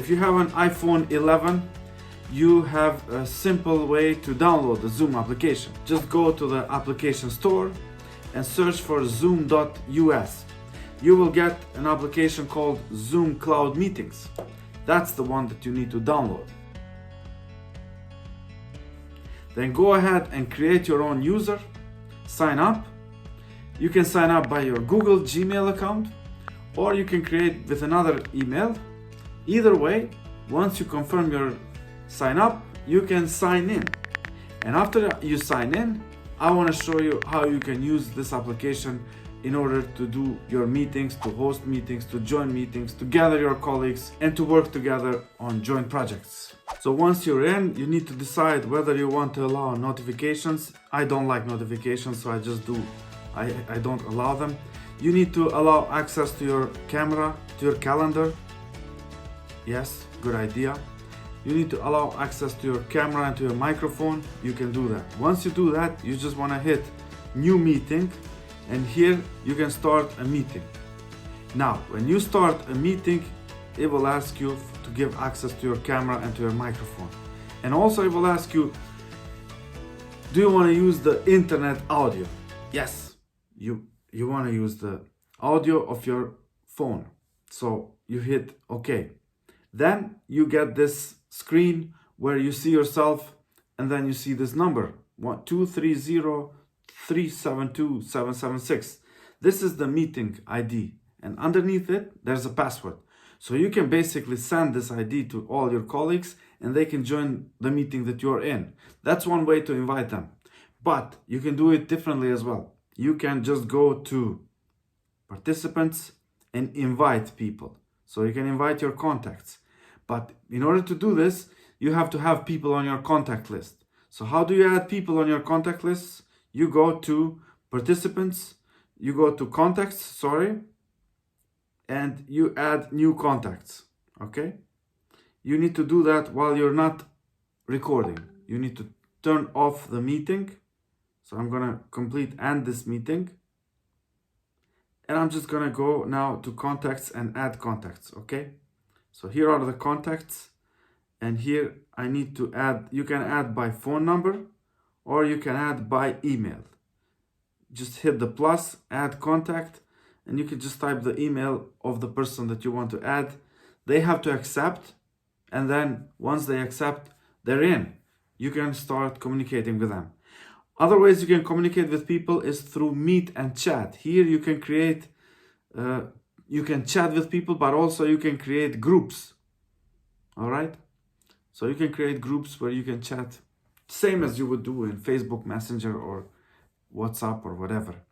If you have an iPhone 11, you have a simple way to download the Zoom application. Just go to the application store and search for zoom.us. You will get an application called Zoom Cloud Meetings. That's the one that you need to download. Then go ahead and create your own user, sign up. You can sign up by your Google Gmail account, or you can create with another email. Either way, once you confirm your sign up, you can sign in. And after you sign in, I want to show you how you can use this application in order to do your meetings, to host meetings, to join meetings, to gather your colleagues, and to work together on joint projects. So once you're in, you need to decide whether you want to allow notifications. I don't like notifications, so I don't allow them. You need to allow access to your camera, to your calendar. Yes, good idea. You need to allow access to your camera and to your microphone. You can do that. Once you do that, you just want to hit new meeting, and here you can start a meeting. Now, when you start a meeting, it will ask you to give access to your camera and to your microphone. And also it will ask you, do you want to use the internet audio? Yes, you want to use the audio of your phone. So you hit OK. Then you get this screen where you see yourself, and then you see this number 12303727776. This is the meeting ID, and underneath it there's a password. So you can basically send this ID to all your colleagues, and they can join the meeting that you're in. That's one way to invite them. But you can do it differently as well. You can just go to participants and invite people. So you can invite your contacts. But in order to do this, you have to have people on your contact list. So how do you add people on your contact list? You go to participants, you go to contacts, and you add new contacts, okay? You need to do that while you're not recording. You need to turn off the meeting. So I'm gonna end this meeting. And I'm just gonna go now to contacts and add contacts, okay? So here are the contacts, and here I need to add, you can add by phone number, or you can add by email. Just hit the plus, add contact, and you can just type the email of the person that you want to add. They have to accept, and then once they accept, they're in. You can start communicating with them. Other ways you can communicate with people is through meet and chat. Here you can create, you can chat with people, but also you can create groups. All right? So you can create groups where you can chat, same as you would do in Facebook Messenger or WhatsApp or whatever.